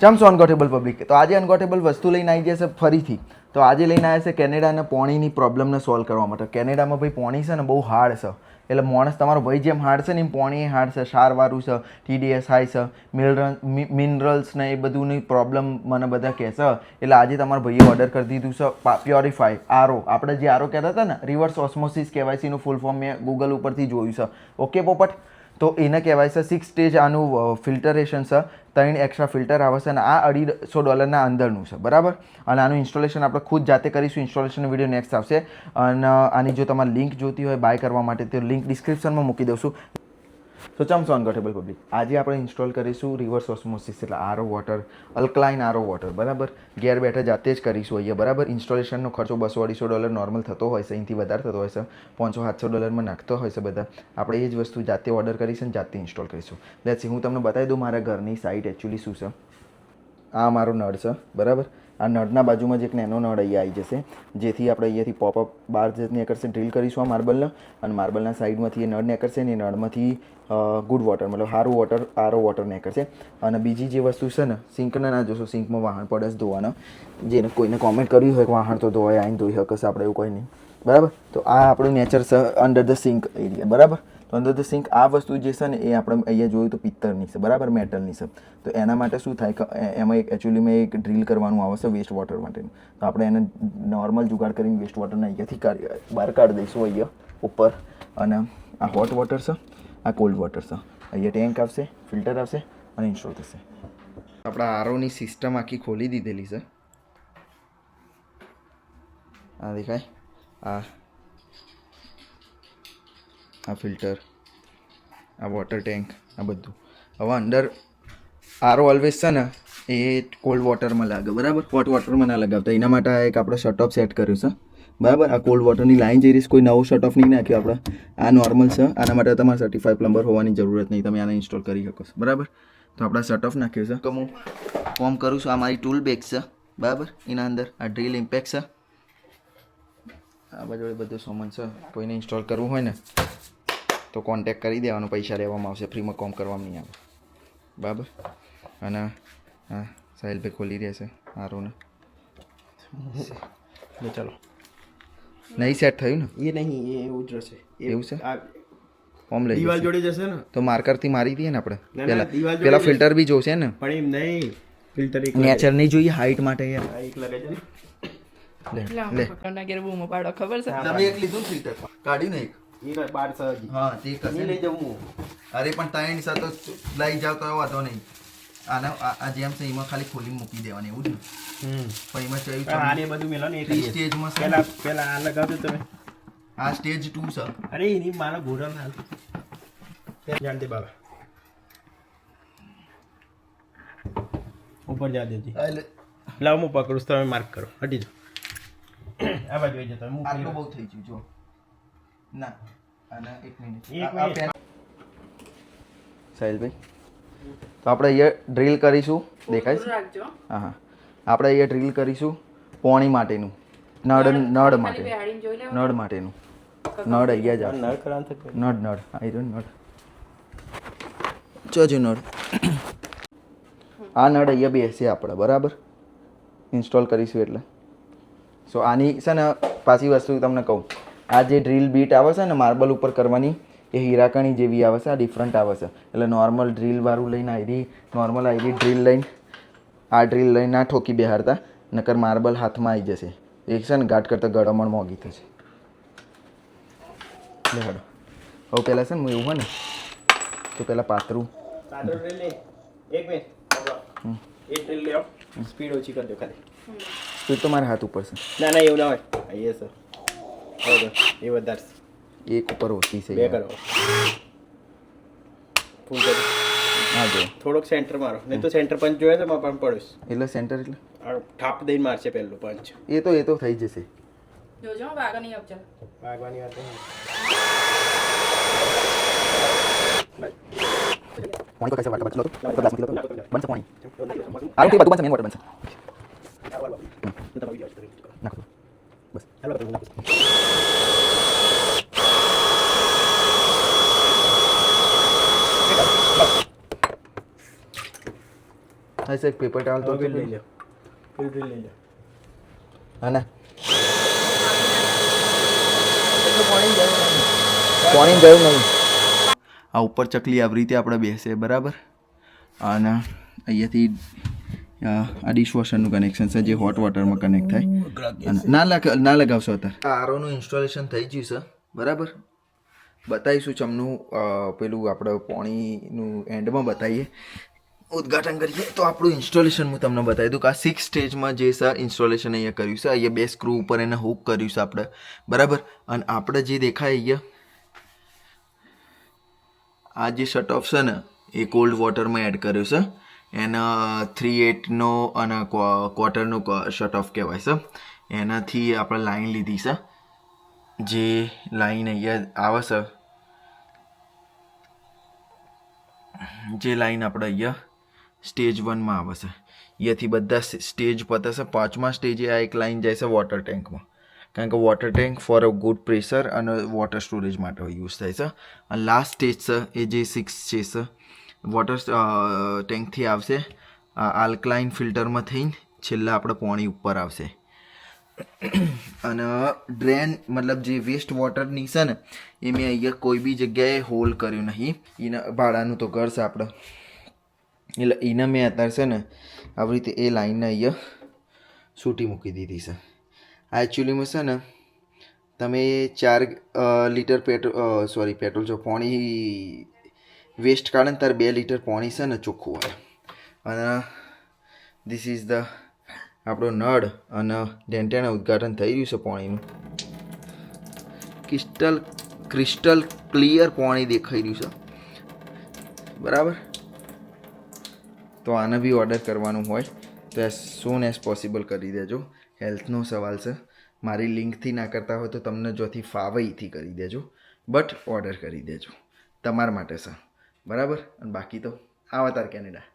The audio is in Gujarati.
ચમ્સ અનગોટેબલ પબ્લિક. તો આજે અનગોટેબલ વસ્તુ લઈને આવી જશે ફરીથી. તો આજે લઈને આવ્યા છે કેનેડાના પોણીની પ્રોબ્લેમને સોલ્વ કરવા માટે. કેનેડામાં ભાઈ પોણી છે ને બહુ હાર્ડ છે. એટલે માણસ તમારો ભાઈ જેમ હાર્ડ છે ને એમ પોણી હાર્ડ છે, સારવારું છે, TDS હાઈ છે, મિનરલ્સ ને એ બધુંની પ્રોબ્લેમ મને બધા કહે છે. એટલે આજે તમારા ભાઈએ ઓર્ડર કરી દીધું છે પ્યોરિફાય આરો. આપણે જે આરો કહેતા હતા ને રિવર્સ ઓસ્મોસિસ કહેવાય છે, એનું ફૂલ ફોર્મ મેં ગૂગલ ઉપરથી જોયું છે. ઓકે પોપટ, તો એને કહેવાય છે 6 સ્ટેજ આનું ફિલ્ટરેશન છે. 3 એક્સ્ટ્રા ફિલ્ટર આવે છે અને આ $250 અંદરનું છે બરાબર. અને આનું ઇન્સ્ટોલેશન આપણે ખુદ જાતે કરીશું. ઇન્સ્ટોલેશનનો વિડીયો નેક્સ્ટ આવશે. અને આની જો તમારે લિંક જોતી હોય બાય કરવા માટે તો લિંક ડિસ્ક્રિપ્શનમાં મૂકી દઉં. તો ચમ્સ અનગોટેબલ પબ્લિક, આજે આપણે ઇન્સ્ટોલ કરીશું રિવર્સ ઓસ્મોસિસ એટલે આરો વોટર, અલ્કલાઇન આરો વોટર બરાબર. ઘેર બેઠા જાતે જ કરીશું અહીંયા બરાબર. ઇન્સ્ટોલેશનનો ખર્ચો $200-250 નોર્મલ થતો હોય છે, અહીંથી વધારે થતો હોય છે, $500-700 નાખતો હોય છે બધા. આપણે એ જ વસ્તુ જાતે ઓર્ડર કરીશું અને જાતે ઇન્સ્ટોલ કરીશું. લેટ્સ સી, હું તમને બતાવી દઉં મારા ઘરની સાઇટ એકચ્યુઅલી શું છે. આ મારો નળ છે બરાબર. આ નળના બાજુમાં જ એક નાનો નળ અહીંયા આવી જશે, જેથી આપણે અહીંયાથી પોપઅપ બાર જે નીકળશે ડ્રીલ કરીશું આ માર્બલના, અને માર્બલના સાઈડમાંથી એ નળ નીકળશે ને એ નળમાંથી ગુડ વોટર મતલબ સારું વોટર આરો વોટર નીકળશે. અને બીજી જે વસ્તુ છે ને, સિંકને ના જોશો, સિંકમાં વાહણ પડે જ ધોવાના. જેને કોઈને કોમેન્ટ કર્યું હોય કે વાહણ તો ધોવાય આવીને ધોઈ શકશે, આપણે એવું કંઈ નહીં બરાબર. તો આ આપણું નેચર છે અંડર ધ સિંક એરિયા બરાબર. તો અંડર ધ સિંક આ વસ્તુ જે છે ને એ આપણે અહીંયા જોયું તો પિત્તળની છે બરાબર, મેટલની છે. તો એના માટે શું થાય કે એમાં એક એકચ્યુઅલીમાં એક ડ્રીલ કરવાનું આવે છે વેસ્ટ વોટર માટેનું. તો આપણે એને નોર્મલ જુગાડ કરીને વેસ્ટ વોટરને અહીંયાથી બહાર કાઢી દઈશું અહીંયા ઉપર. અને આ હોટ વોટર છે, આ કોલ્ડ વોટર છે. અહીંયા ટેન્ક આવશે, ફિલ્ટર આવશે અને ઇન્સ્ટોલ થશે. આપણા આરોની સિસ્ટમ આખી ખોલી દીધેલી છે. આ દેખાય, આ ફિલ્ટર, આ વોટર ટેન્ક, આ બધું. હવે અંદર આરો ઓલવેઝ છે ને એ કોલ્ડ વોટરમાં લાગે બરાબર, હોટ વોટરમાં ના લગાવતા. એના માટે એક આપણે શટ ઓફ સેટ કર્યું છે બરાબર. આ કોલ્ડ વોટરની લાઈન જઈ રહી છે, કોઈ નવું શટ ઓફ નહીં નાખ્યું આપણે. આ નોર્મલ છે, આના માટે તમારે સર્ટિફાઈડ પ્લમ્બર હોવાની જરૂરત નહીં, તમે આને ઇન્સ્ટોલ કરી શકો છો બરાબર. તો આપણે શટ ઓફ નાખ્યું છે. તો હું ફોર્મ કરું છું. આ મારી ટૂલ બેગ છે બરાબર. એના અંદર આ ડ્રીલ ઇમ્પેક્ટ છે, આ બાજુ બધું સામાન છે. કોઈને ઇન્સ્ટોલ કરવું હોય ને તો કોન્ટેક્ટ કરી દેવાનો, પૈસા લેવામાં આવશે, ફ્રીમાં કોમ કરવામાં નહીં આવે બરાબર. અને હા સાહિલભાઈ ખોલી રહ્યા છે આરોને. ચાલો, નહીં સેટ થયું ને? એ નહીં, એ એવું જ રહેશે. એવું છે? ફોર્મ લઈ દિવાલ જોડે જશે ને તો માર્કરથી મારી દઈએ ને આપણે. પેલા ફિલ્ટર બી જોશે ને, પણ એમ નહીં, ફિલ્ટર એક નેચર નહીં જોઈએ હાઈટ માટે યાર. એક લગાઈ દે. લે ખબર છે તમે એક લીધું ફિલ્ટર કાઢ્યું ને એક. એક બાર સહજી હા તે નહીં લઈ જવું. અરે પણ ત્રણ સાથે લઈ જાવ તો વાંધો નહીં. આના આ જેમ છે એમાં ખાલી ખોલી મૂકી દેવાની એવું જ ને. પણ એમાં ચાલ્યું આને બધું મેલો ને એક સ્ટેજમાં છે. પેલા આ લગાવજો તમે. આ સ્ટેજ 2 છે. અરે એની મારા ઘોડા હાલ જાણતે બાબા ઉપર જા દેજી. લાવ હું પકડું, તમે માર્ક કરો, હટી જાઓ. આ બાજુ આવી જાઓ તમે. આટલું બહુ થઈ ગયું જો. ના આના એક મિનિટ સાહિલભાઈ, તો આપણે અહીંયા ડ્રીલ કરીશું. દેખાય છે? હા હા, આપણે અહીંયા ડ્રીલ કરીશું પોણી માટેનું, નળ માટે, નળ માટેનું. નળ અહીંયા જ નળ કરાવ થકે નળ આયરન નળ જોજો નળ. આ નળ અહીંયા બેસે આપણે બરાબર, ઇન્સ્ટોલ કરીશું એટલે. સો આની છે ને પાછી વસ્તુ તમને કહું, આ જે ડ્રીલ બીટ આવે છે ને માર્બલ ઉપર કરવાની, એ હીરાકણી જેવી આવે છે, આ ડિફરન્ટ આવે છે. એટલે નોર્મલ ડ્રીલવાળું લઈને આયરી નોર્મલ આયરી ડ્રીલ લઈને આ ડ્રીલ લઈને ના ઠોકી બેહારતા, નકર માર્બલ હાથમાં આવી જશે. એક છે ને ઘાટ કરતાં ગળમણ મોંઘી થશે. લે હડો હવે પહેલાં છે ને હું એવું હોય ને તો પહેલાં પાતરું એક મિનિટ એ ડ્રીલ લે આવો, સ્પીડ ઓછી કરી દો ખાલી. સ્પીડ તો મારા હાથ ઉપર છે. ના ના એવું ના હોય. એ સર બરાબર, એ વધારે એક ઉપર ઓછી છે બે કરો. ફૂલ કરો. હા જો થોડોક સેન્ટર મારો, નહીં તો સેન્ટર પંચ જોઈએ તો મારે પણ પડ્યું. એટલે સેન્ટર એટલે ઠાપ દઈને મારશે પહેલું પંચ. એ તો થઈ જશે. જોજો વાગા નહીં આપજો. ભાગવાની વાત નહીં. પાણી को कैसे वाटर बचलो तो ग्लास में लो तो बन से पानी आरो के बाद बन से मेन वाटर बन से નાખો બસ હા સર પેપર ટાવલ તો ફિલ્ટર લઈ લો ફિલ્ટર લઈ લો હા ના એટલું પાણી જરૂર નહીં પાણી ગયું નહીં આ ઉપર ચકલી આવી રીતે આપણે બેસે બરાબર અને અહીંયાથી આ ડિશવોશરનું કનેક્શન છે જે હોટ વોટરમાં કનેક્ટ થાય અને ના લગાવશો અત્યારે આરોનું ઇન્સ્ટોલેશન થઈ ગયું છે બરાબર બતાવીશું ચમનું પેલું આપણે પાણીનું એન્ડમાં બતાવીએ ઉદ્ઘાટન કરીએ તો આપણું ઇન્સ્ટોલેશન હું તમને બતાવી દઉં કે આ 6 સ્ટેજમાં જે છે ઇન્સ્ટોલેશન અહીંયા કર્યું છે અહીંયા 2 સ્ક્રૂ ઉપર એને હૂક કર્યું છે આપણે બરાબર અને આપણે જે દેખાય અહીંયા આ જે શટ ઓફ છે ને એ કોલ્ડ વોટરમાં એડ કર્યો છે એના 3/8નો અને ક્વાર્ટરનો શટ ઓફ કહેવાય છે એનાથી આપણે લાઈન લીધી છે જે લાઈન અહીંયા આવે છે જે લાઈન આપણે અહીંયા સ્ટેજ 1માં આવે છે અહીંયાથી બધા સ્ટેજ પતે છે 5મા સ્ટેજે આ એક લાઈન જાય છે વોટર ટેન્કમાં કારણ કે water tank for a good pressure અને વોટર સ્ટોરેજ માટે યુઝ થાય છે અને લાસ્ટ સ્ટેજ છે એ જે 6 છે વોટર ટેન્કથી આવશે આલ્કલાઇન ફિલ્ટરમાં થઈને છેલ્લા આપણે પાણી ઉપર આવશે અને ડ્રેન મતલબ જે વેસ્ટ વોટરની છે ને એ મેં અહીંયા કોઈ બી જગ્યાએ હોલ કર્યું નહીં એના ભાડાનું તો ઘર છે આપણે એટલે એને મેં અત્યારે છે ને આવી રીતે એ લાઈનને અહીંયા સૂટી મૂકી દીધી છે આ એકચ્યુઅલીમાં છે ને તમે 4 લીટર પેટ્રોલ જો પાણી વેસ્ટ કાઢે ને ત્યારે 2 લીટર પાણી છે ને ચોખ્ખું આવે અને ધીસ ઇઝ ધ આપણો નળ અને ડેન્ટેના ઉદ્ઘાટન થઈ રહ્યું છે પાણીનું ક્રિસ્ટલ ક્લિયર પાણી દેખાઈ રહ્યું છે બરાબર તો આને બી ઓર્ડર કરવાનું હોય તો એઝ સૂન એઝ પોસિબલ કરી દેજો હેલ્થનો સવાલ છે મારી લિંકથી ના કરતા હોય તો તમને જોથી ફાવે એથી કરી દેજો બટ ઓર્ડર કરી દેજો તમારા માટે છે બરાબર અને બાકી તો આવો તાર કેનેડા